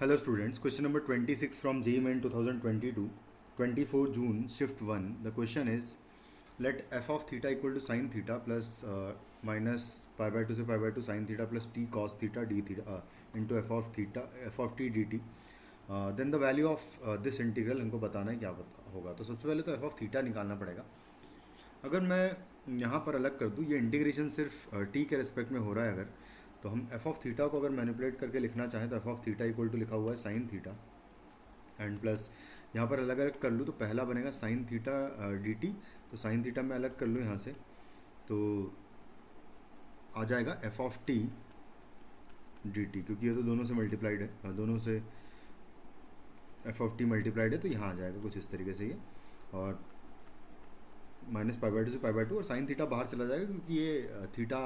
Hello students, question number 26 from JEE Main 2022, 24 June, shift 1. The question is, let f of theta equal to sin theta plus minus pi by 2 से pi by 2 sin theta plus t cos theta d theta into f of theta f of t dt. Then the value of this integral हमको बताना है क्या होगा. तो सबसे पहले तो f of theta निकालना पड़ेगा. अगर मैं यहाँ पर अलग कर दूँ, ये इंटीग्रेशन सिर्फ t के रेस्पेक्ट में हो रहा है अगर, तो हम एफ ऑफ थीटा को अगर मैनिपुलेट करके लिखना चाहें तो F of theta equal to लिखा हुआ है साइन थीटा एंड प्लस यहाँ पर अलग अलग कर लूँ तो पहला बनेगा साइन थीटा डी टी. तो साइन थीटा मैं अलग कर लूँ यहाँ से तो आ जाएगा F of T D T, क्योंकि ये तो दोनों से मल्टीप्लाइड है, दोनों से एफ ऑफ टी मल्टीप्लाइड है, तो यहाँ आ जाएगा कुछ इस तरीके से ये. और माइनस पाई बाई टू से पाई बाई टू, और साइन थीटा बाहर चला जाएगा क्योंकि ये थीटा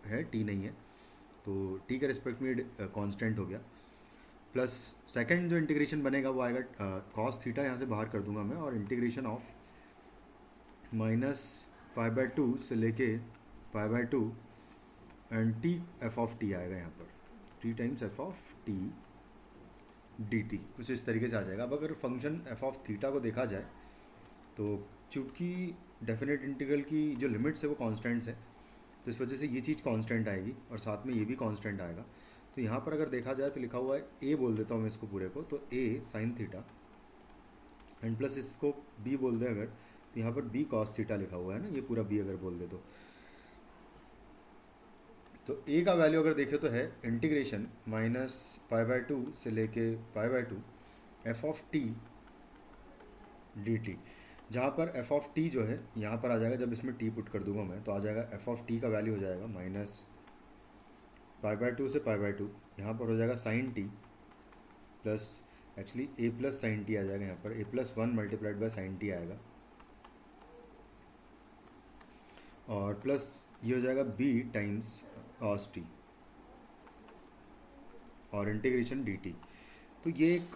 है, टी नहीं है, तो टी के रिस्पेक्ट में कांस्टेंट हो गया. प्लस सेकंड जो इंटीग्रेशन बनेगा वो आएगा कॉस थीटा, यहाँ से बाहर कर दूंगा मैं, और integration of minus pi by two से लेके pi by to and T F of T आएगा यहाँ पर, T times F of T D T, कुछ इस तरीके से आ जाएगा. अब अगर फंक्शन एफ ऑफ थीटा को देखा जाए तो चूँकि डेफिनेट इंटीग्रल की जो लिमिट्स है वो कॉन्स्टेंट्स है, तो इस वजह से ये चीज़ कांस्टेंट आएगी और साथ में ये भी कांस्टेंट आएगा. तो यहाँ पर अगर देखा जाए तो लिखा हुआ है ए, बोल देता हूँ मैं इसको पूरे को, तो ए साइन थीटा एंड प्लस इसको बी बोल दे अगर, तो यहाँ पर बी कॉस थीटा लिखा हुआ है ना, ये पूरा बी अगर बोल दे तो ए का वैल्यू अगर देखें तो है integration minus pi by two से लेके pi by to F of T D T, जहाँ पर एफ ऑफ टी जो है यहाँ पर आ जाएगा, जब इसमें टी पुट कर दूंगा मैं तो आ जाएगा एफ ऑफ टी का वैल्यू हो जाएगा माइनस पाई बाई टू से पाई बाई टू, यहाँ पर हो जाएगा sine t plus actually a plus sine t आ जाएगा, यहाँ पर a plus one multiplied by sine t आएगा, और प्लस ये हो जाएगा बी टाइम्स कॉस टी और इंटीग्रेशन डी टी. तो ये एक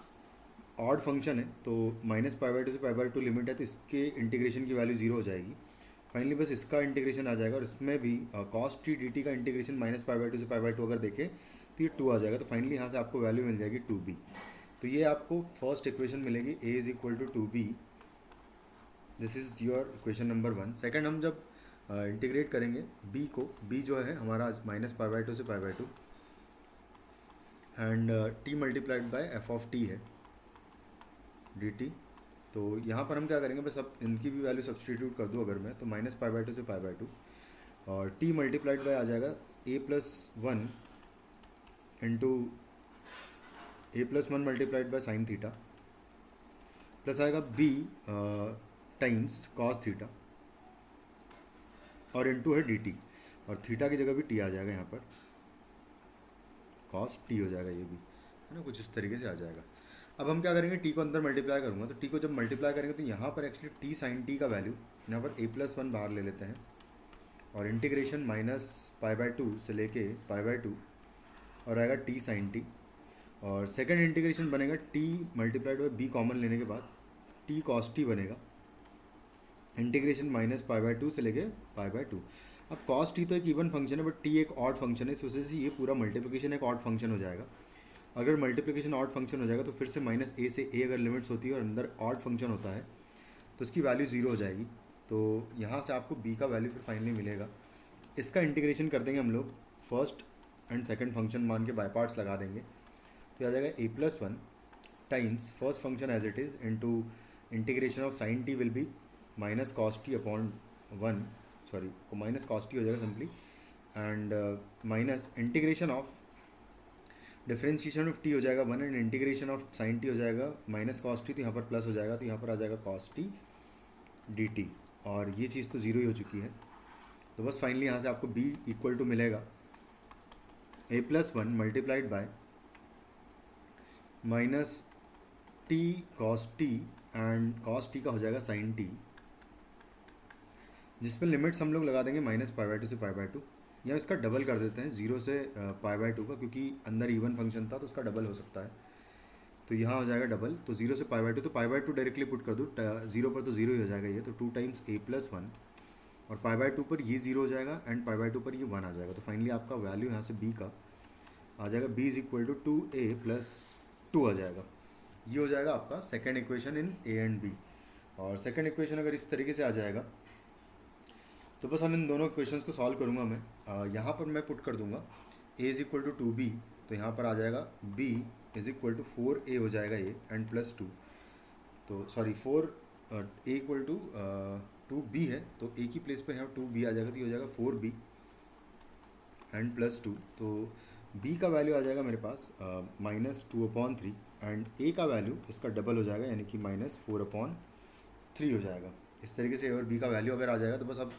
ऑड फंक्शन है, तो माइनस पाई बाई टू से पाई बाई टू लिमिट है, तो इसके इंटीग्रेशन की वैल्यू जीरो हो जाएगी. फाइनली बस इसका इंटीग्रेशन आ जाएगा, और इसमें भी कॉस टी डी टी का integration minus pi by two से पाई बाई टू अगर देखें तो ये टू आ जाएगा. तो फाइनली यहाँ से आपको वैल्यू मिल जाएगी टू बी. तो ये आपको फर्स्ट इक्वेशन मिलेगी, a is equal to two b. This is your equation number one. Second हम जब इंटीग्रेट करेंगे बी को, बी जो है हमारा माइनस पाई बाई टू से pi by to and T multiplied bye F of T है डी टी. तो यहाँ पर हम क्या करेंगे, बस अब इनकी भी वैल्यू सब्सटीट्यूट कर दूँ अगर मैं, तो माइनस पाई बाई टू से पाई बाई टू और टी मल्टीप्लाइड बाय आ जाएगा a plus one into a plus one multiplied by sine theta, plus आएगा बी टाइम्स कॉस थीटा और इंटू है डी टी, और थीटा की जगह भी टी आ जाएगा, यहाँ पर कॉस टी हो जाएगा, ये भी है ना, कुछ इस तरीके से आ जाएगा. अब हम क्या करेंगे, टी को अंदर मल्टीप्लाई करूँगा, तो टी को जब मल्टीप्लाई करेंगे तो यहाँ पर एक्चुअली टी साइन टी का वैल्यू यहाँ पर ए प्लस वन बाहर ले लेते हैं, और integration minus pi by two से लेके पाई बाई टू और आएगा टी साइन टी, और सेकेंड इंटीग्रेशन बनेगा T multiplied by B common लेने के बाद टी कॉस टी बनेगा, integration minus pi by two से लेके पाई बाई टू. अब कॉस टी तो एक इवन फंक्शन है, बट टी एक ऑड फंक्शन है, इस वजह से ये पूरा मल्टीप्लिकेशन एक ऑड फंक्शन हो जाएगा. अगर मल्टीप्लिकेशन ऑड फंक्शन हो जाएगा तो फिर से माइनस ए से ए अगर लिमिट्स होती है और अंदर ऑड फंक्शन होता है तो इसकी वैल्यू ज़ीरो हो जाएगी. तो यहाँ से आपको बी का वैल्यू फिर फाइनली मिलेगा. इसका इंटीग्रेशन कर देंगे हम लोग, फर्स्ट एंड सेकंड फंक्शन मान के बाय पार्ट्स लगा देंगे, तो आ जाएगा a plus one times first function as it is into integration of sine t will be minus cos t upon one, sorry minus cos t हो जाएगा simply, and minus integration of differentiation of t हो जाएगा one and integration of sine t हो जाएगा minus cos T, तो यहाँ पर plus हो जाएगा, तो यहाँ पर आ जाएगा कॉस टी डी टी, और ये चीज़ तो ज़ीरो ही हो चुकी है. तो बस फाइनली यहाँ से आपको बी इक्वल टू मिलेगा a plus one multiplied by minus t cos t and cos t का हो जाएगा साइन टी, जिसमें लिमिट्स हम लोग लगा देंगे माइनस पाई बाई टू से पाई बाई टू, या इसका डबल कर देते हैं जीरो से पाई बाई टू का, क्योंकि अंदर इवन फंक्शन था तो उसका डबल हो सकता है, तो यहाँ हो जाएगा डबल. तो जीरो से पाई बाई टू, तो पाई बाई टू डायरेक्टली पुट कर दूँ, जीरो पर तो जीरो ही हो जाएगा ये, तो टू टाइम्स ए प्लस वन, और पाई बाई टू पर ये जीरो हो जाएगा एंड पाई बाई टू पर ये वन आ जाएगा. तो फाइनली आपका वैल्यू यहाँ से बी का आ जाएगा, B is equal to A plus 2 आ जाएगा। ये हो जाएगा आपका second equation in A and B. और सेकेंड इक्वेशन अगर इस तरीके से आ जाएगा तो बस हम इन दोनों इक्वेशंस को सॉल्व करूँगा मैं। यहाँ पर मैं पुट कर दूंगा a is equal to 2b, तो यहाँ पर आ जाएगा b is equal to 4a हो जाएगा ये एंड प्लस 2। तो sorry 4 a equal to 2b है, तो a की प्लेस पर यहाँ 2b आ जाएगा, तो ये हो जाएगा 4b एंड प्लस 2। तो b का वैल्यू आ जाएगा मेरे पास -2/3 एंड a का वैल्यू इसका डबल हो जाएगा यानी कि -4/3 हो जाएगा। इस तरीके से और b का वैल्यू अगर आ जाएगा तो बस अब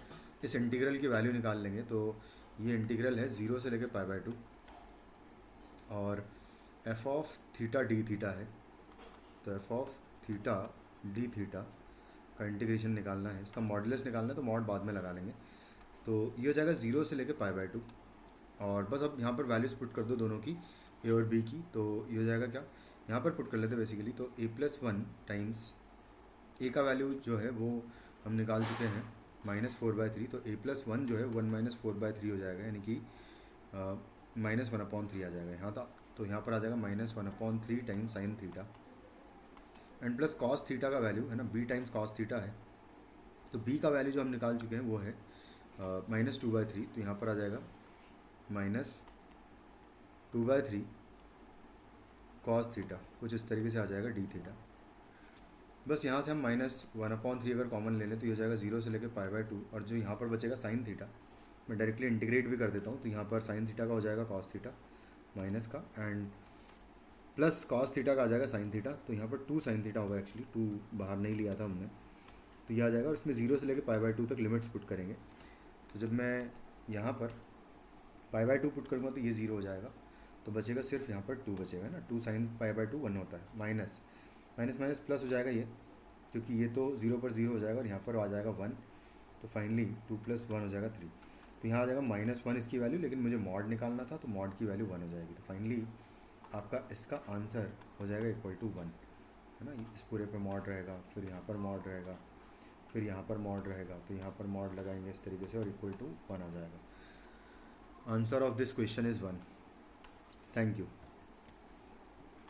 इस इंटीग्रल की वैल्यू निकाल लेंगे। तो ये इंटीग्रल है 0 से लेकर π/2 और f of theta D theta है। तो f of theta D theta का इंटीग्रेशन निकालना है, इसका मॉडुलस निकालना है, तो मॉड बाद में लगा लेंगे। तो ये हो जाएगा 0 से लेकर π/2 और बस अब यहाँ पर वैल्यूज़ पुट कर दो दोनों की, ए और बी की। तो ये हो जाएगा क्या, यहाँ पर पुट कर लेते बेसिकली। तो a+1 टाइम्स ए का वैल्यू जो है वो हम निकाल चुके हैं -4/3, तो a+1 जो है 1 - 4/3 हो जाएगा यानी कि -1/3 आ जाएगा यहाँ तक। तो यहाँ पर आ जाएगा -1/3 times sine theta and plus cos theta का वैल्यू है ना, b टाइम्स कॉस थीटा है। तो b का वैल्यू जो हम निकाल चुके हैं वो है -2/3, तो यहाँ पर आ जाएगा -2/3 कॉस थीटा, कुछ इस तरीके से आ जाएगा डी थीटा। बस यहाँ से हम -1/3 अगर कॉमन ले लें तो ये हो जाएगा 0 से लेकर π/2 और जो यहाँ पर बचेगा साइन थीटा, मैं डायरेक्टली इंटीग्रेट भी कर देता हूँ। तो यहाँ पर साइन थीटा का हो जाएगा कॉस थीटा माइनस का एंड प्लस कॉस थीटा का आ जाएगा साइन थीटा। तो यहाँ पर 2 साइन थीटा होगा, एक्चुअली 2 बाहर नहीं लिया था हमने, तो ये आ जाएगा और इसमें 0 से लेकर π/2 तक लिमिट्स पुट करेंगे। तो जब मैं यहाँ पर π/2 पुट करूँगा तो ये 0 हो जाएगा, तो बचेगा सिर्फ यहाँ पर 2 बचेगा ना, 2 साइन π/2 1 होता है, माइनस माइनस माइनस प्लस हो जाएगा ये, क्योंकि ये तो 0 पर 0 हो जाएगा और यहाँ पर आ जाएगा 1, तो फाइनली 2 + 1 हो जाएगा 3। तो यहाँ आ जाएगा -1 इसकी वैल्यू, लेकिन मुझे मॉड निकालना था तो मॉड की वैल्यू 1 हो जाएगी। तो फाइनली आपका इसका आंसर हो जाएगा =1, है ना। इस पूरे पे मॉड रहेगा, फिर यहाँ पर मॉड रहेगा, फिर यहाँ पर मॉड रहेगा, तो यहाँ पर मॉड लगाएंगे इस तरीके से और =1 आ जाएगा। Answer of this question is 1। Thank you.